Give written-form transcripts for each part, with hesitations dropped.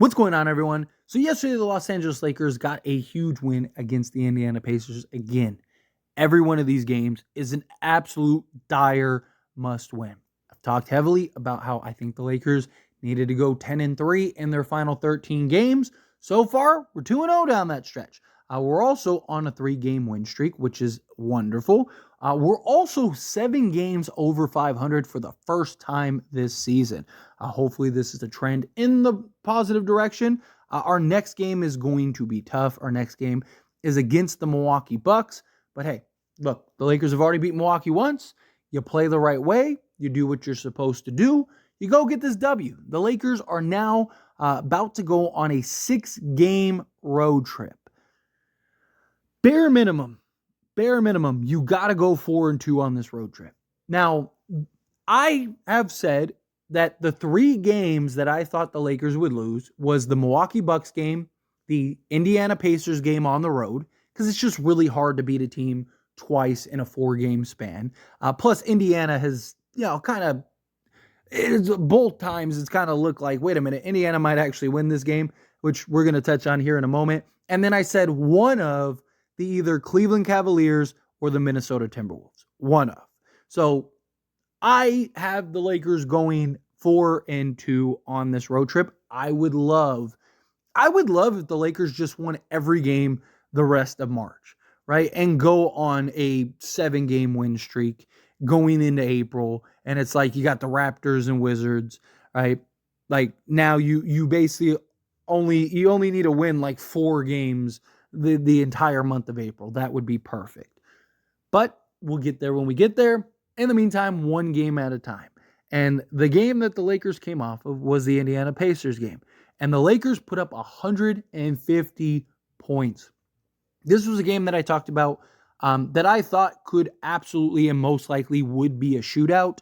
What's going on, everyone? So yesterday, the Los Angeles Lakers got a huge win against the Indiana Pacers again. Every one of these games is an absolute dire must win. I've talked heavily about how I think the Lakers needed to go 10-3 in their final 13 games. So far, we're 2-0 down that stretch. We're also on a 3-game win streak, which is wonderful. We're also 7 games over 500 for the first time this season. Hopefully, this is a trend in the positive direction. Our next game is going to be tough. Our next game is against the Milwaukee Bucks. But hey, look, the Lakers have already beat Milwaukee once. You play the right way. You do what you're supposed to do. You go get this W. The Lakers are now about to go on a 6-game road trip. Bare minimum, you got to go 4-2 on this road trip. Now, I have said that the 3 games that I thought the Lakers would lose was the Milwaukee Bucks game, the Indiana Pacers game on the road, because it's just really hard to beat a team twice in a 4-game span. Plus, Indiana has, both times it's kind of looked like, wait a minute, Indiana might actually win this game, which we're going to touch on here in a moment. And then I said one of the either Cleveland Cavaliers or the Minnesota Timberwolves. One of. So I have the Lakers going 4-2 on this road trip. I would love if the Lakers just won every game the rest of March, right? And go on a 7-game win streak going into April. And it's like you got the Raptors and Wizards, right? Like now you basically only need to win like 4 games the entire month of April. That would be perfect. But we'll get there when we get there. In the meantime, 1 game at a time. And the game that the Lakers came off of was the Indiana Pacers game. And the Lakers put up 150 points. This was a game that I talked about that I thought could absolutely and most likely would be a shootout.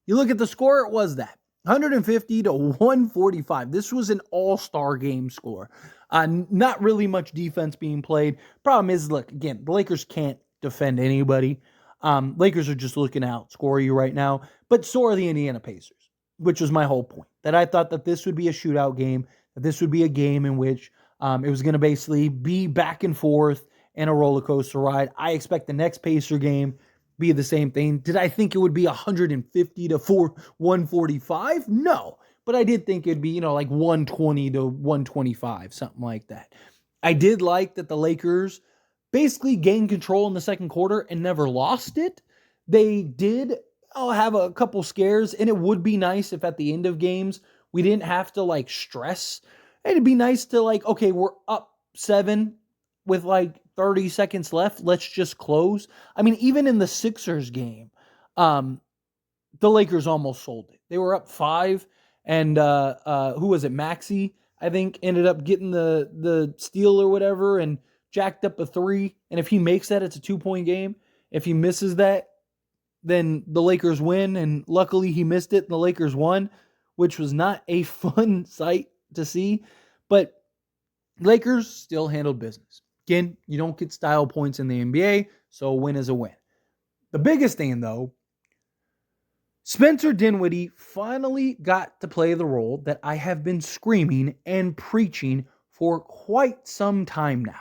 You look at the score, it was that. 150 to 145. This was an all-star game score. Not really much defense being played. Problem is, look, again, the Lakers can't defend anybody. Lakers are just looking to outscore you right now, but so are the Indiana Pacers, which was my whole point, that I thought that this would be a shootout game, that this would be a game in which it was going to basically be back and forth and a roller coaster ride. I expect the next Pacer game be the same thing. Did I think it would be 150 to 145? No, but I did think it'd be, like 120 to 125, something like that. I did like that the Lakers basically gained control in the second quarter and never lost it. They did have a couple scares, and it would be nice if at the end of games we didn't have to stress. It'd be nice to okay, we're up 7 with 30 seconds left. Let's just close. I mean, even in the Sixers game, the Lakers almost sold it. They were up 5, and who was it? Maxey, I think, ended up getting the steal or whatever, and jacked up a 3. And if he makes that, it's a 2-point game. If he misses that, then the Lakers win. And luckily he missed it and the Lakers won, which was not a fun sight to see. But Lakers still handled business. Again, you don't get style points in the NBA, so a win is a win. The biggest thing, though, Spencer Dinwiddie finally got to play the role that I have been screaming and preaching for quite some time now.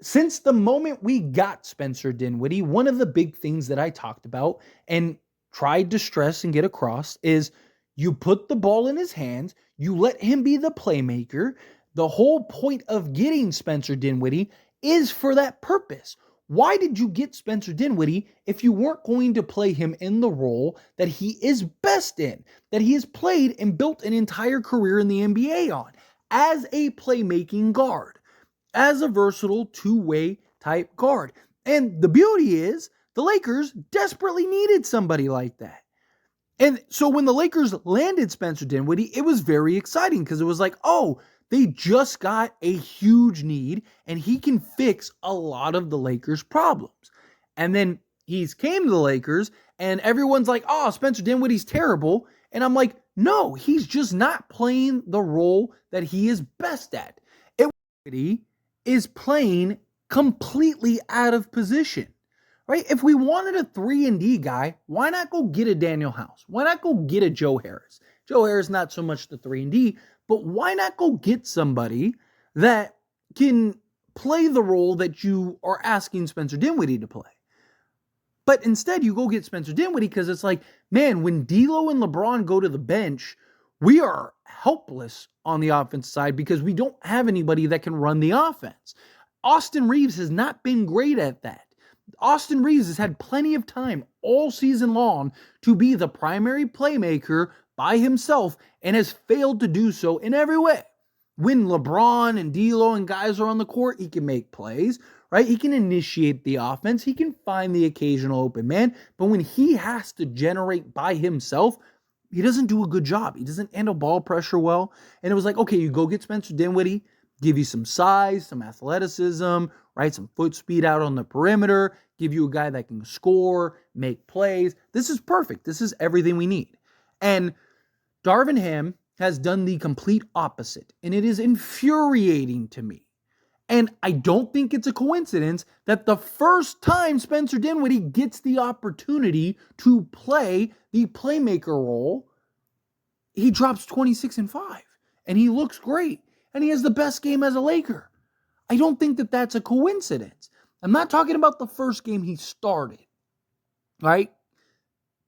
Since the moment we got Spencer Dinwiddie, one of the big things that I talked about and tried to stress and get across is you put the ball in his hands, you let him be the playmaker. The whole point of getting Spencer Dinwiddie is for that purpose. Why did you get Spencer Dinwiddie if you weren't going to play him in the role that he is best in, that he has played and built an entire career in the NBA on, as a playmaking guard? As a versatile 2-way type guard. And the beauty is the Lakers desperately needed somebody like that. And so when the Lakers landed Spencer Dinwiddie, it was very exciting because it was like, oh, they just got a huge need and he can fix a lot of the Lakers' problems. And then he's came to the Lakers and everyone's like, oh, Spencer Dinwiddie's terrible. And I'm like, no, he's just not playing the role that he is best at. Dinwiddie is playing completely out of position, right? If we wanted a 3-and-D guy, why not go get a Daniel House? Why not go get a Joe Harris? Joe Harris, not so much the 3-and-D, But why not go get somebody that can play the role that you are asking Spencer Dinwiddie to play? But instead, you go get Spencer Dinwiddie because it's like, man, when D'Lo and LeBron go to the bench, we are helpless on the offense side because we don't have anybody that can run the offense. Austin Reeves has not been great at that. Austin Reeves has had plenty of time all season long to be the primary playmaker by himself and has failed to do so in every way. When LeBron and D'Lo and guys are on the court, he can make plays, right? He can initiate the offense. He can find the occasional open man. But when he has to generate by himself, he doesn't do a good job. He doesn't handle ball pressure well. And it was like, okay, you go get Spencer Dinwiddie, give you some size, some athleticism, right? Some foot speed out on the perimeter, give you a guy that can score, make plays. This is perfect. This is everything we need. And Darvin Ham has done the complete opposite, and it is infuriating to me. And I don't think it's a coincidence that the first time Spencer Dinwiddie gets the opportunity to play the playmaker role, he drops 26 and 5, and he looks great, and he has the best game as a Laker. I don't think that that's a coincidence. I'm not talking about the first game he started, right?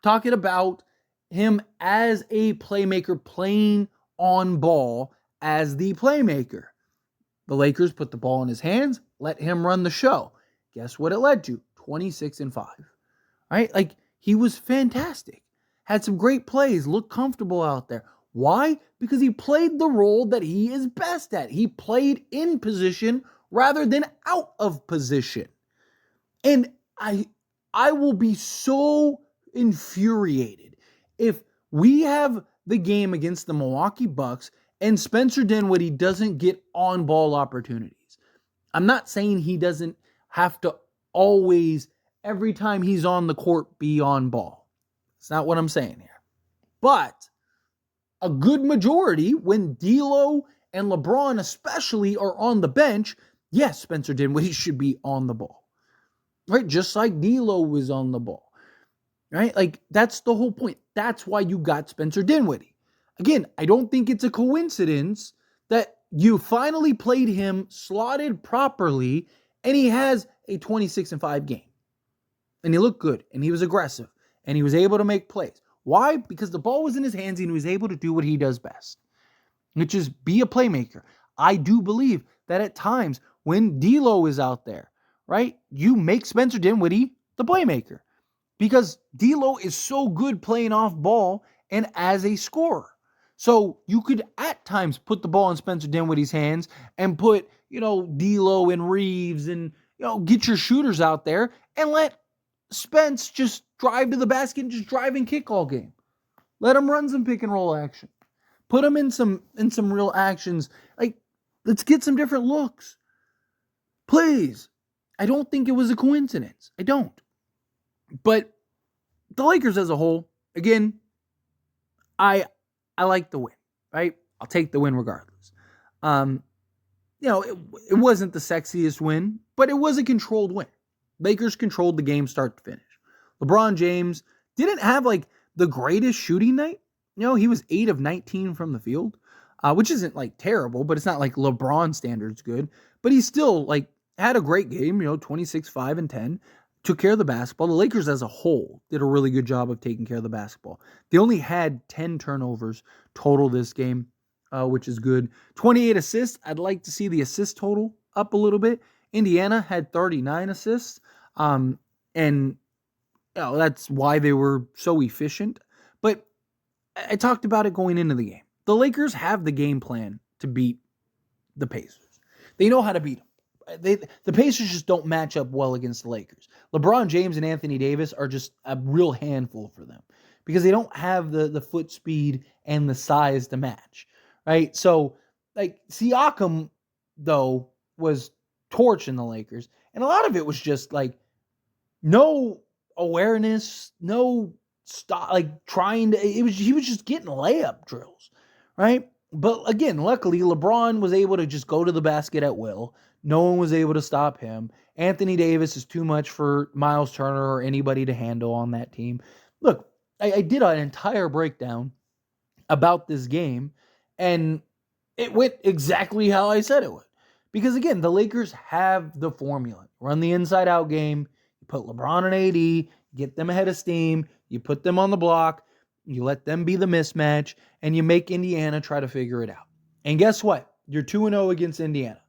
Talking about him as a playmaker playing on ball as the playmaker. The Lakers put the ball in his hands, let him run the show. Guess what it led to? 26 and 5. Right? Like, he was fantastic. Had some great plays, looked comfortable out there. Why? Because he played the role that he is best at. He played in position rather than out of position. And I will be so infuriated if we have the game against the Milwaukee Bucks and Spencer Dinwiddie doesn't get on-ball opportunities. I'm not saying he doesn't have to always, every time he's on the court, be on ball. That's not what I'm saying here. But a good majority, when D'Lo and LeBron especially are on the bench, yes, Spencer Dinwiddie should be on the ball. Right? Just like D'Lo was on the ball. Right? Like, that's the whole point. That's why you got Spencer Dinwiddie. Again, I don't think it's a coincidence that you finally played him slotted properly and he has a 26 and 5 game. And he looked good and he was aggressive and he was able to make plays. Why? Because the ball was in his hands and he was able to do what he does best, which is be a playmaker. I do believe that at times when D'Lo is out there, right, you make Spencer Dinwiddie the playmaker because D'Lo is so good playing off ball and as a scorer. So you could at times put the ball in Spencer Dinwiddie's hands and put, D'Lo and Reeves and, get your shooters out there and let Spence just drive to the basket and just drive and kick all game. Let him run some pick and roll action. Put him in some real actions. Like, let's get some different looks. Please. I don't think it was a coincidence. I don't. But the Lakers as a whole, again, I like the win, right? I'll take the win regardless. It wasn't the sexiest win, but it was a controlled win. Lakers controlled the game start to finish. LeBron James didn't have the greatest shooting night. He was 8 of 19 from the field, which isn't terrible, but it's not like LeBron standards good. But he still had a great game, 26, 5, and 10. Took care of the basketball. The Lakers as a whole did a really good job of taking care of the basketball. They only had 10 turnovers total this game, which is good. 28 assists. I'd like to see the assist total up a little bit. Indiana had 39 assists, and that's why they were so efficient. But I talked about it going into the game. The Lakers have the game plan to beat the Pacers. They know how to beat them. The Pacers just don't match up well against the Lakers. LeBron James and Anthony Davis are just a real handful for them because they don't have the foot speed and the size to match, right? So, Siakam, though, was torching the Lakers, and a lot of it was just no awareness, no stop, he was just getting layup drills, right? But again, luckily, LeBron was able to just go to the basket at will. No one was able to stop him. Anthony Davis is too much for Miles Turner or anybody to handle on that team. Look, I did an entire breakdown about this game, and It went exactly how I said it would. Because again, the Lakers have the formula. Run the inside out game, you put LeBron and AD, get them ahead of steam, you put them on the block, you let them be the mismatch, and you make Indiana try to figure it out. And guess what? You're 2-0 against Indiana.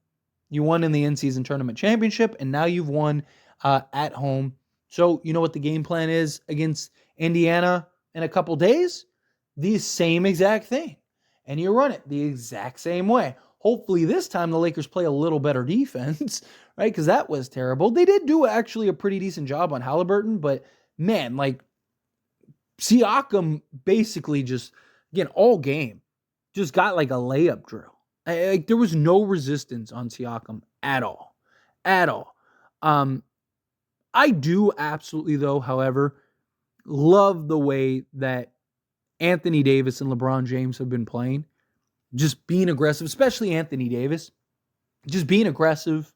You won in the in-season tournament championship, and now you've won at home. So you know what the game plan is against Indiana in a couple days? The same exact thing. And you run it the exact same way. Hopefully this time the Lakers play a little better defense, right? Because that was terrible. They did do actually a pretty decent job on Halliburton, but man, like Siakam basically just, again, all game, just got like a layup drill. Like there was no resistance on Siakam at all. At all. I do absolutely, though, however, love the way that Anthony Davis and LeBron James have been playing. Just being aggressive, especially Anthony Davis. Just being aggressive,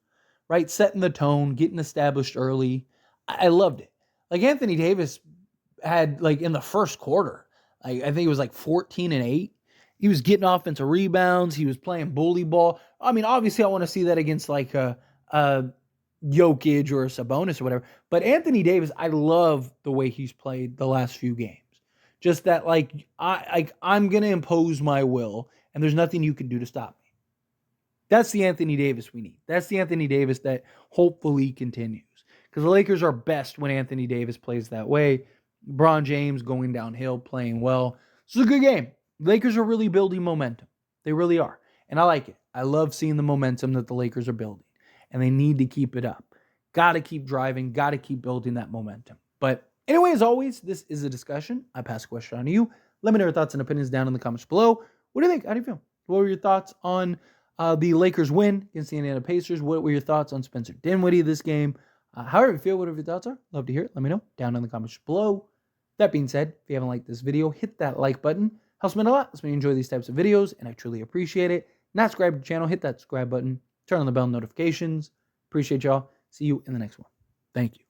right? Setting the tone, getting established early. I loved it. Like Anthony Davis had, like in the first quarter, I think it was like 14-8. He was getting offensive rebounds. He was playing bully ball. I mean, obviously, I want to see that against like a Jokic or a Sabonis or whatever. But Anthony Davis, I love the way he's played the last few games. Just that, like, I'm going to impose my will, and there's nothing you can do to stop me. That's the Anthony Davis we need. That's the Anthony Davis that hopefully continues. Because the Lakers are best when Anthony Davis plays that way. LeBron James going downhill, playing well. It's a good game. Lakers are really building momentum. They really are. And I like it. I love seeing the momentum that the Lakers are building. And they need to keep it up. Got to keep driving. Got to keep building that momentum. But anyway, as always, this is a discussion. I pass the question on to you. Let me know your thoughts and opinions down in the comments below. What do you think? How do you feel? What were your thoughts on the Lakers win against the Indiana Pacers? What were your thoughts on Spencer Dinwiddie this game? However you feel, whatever your thoughts are, love to hear it. Let me know down in the comments below. That being said, if you haven't liked this video, hit that like button. Helps me a lot. Helps me enjoy these types of videos, and I truly appreciate it. Not subscribe to the channel, hit that subscribe button. Turn on the bell notifications. Appreciate y'all. See you in the next one. Thank you.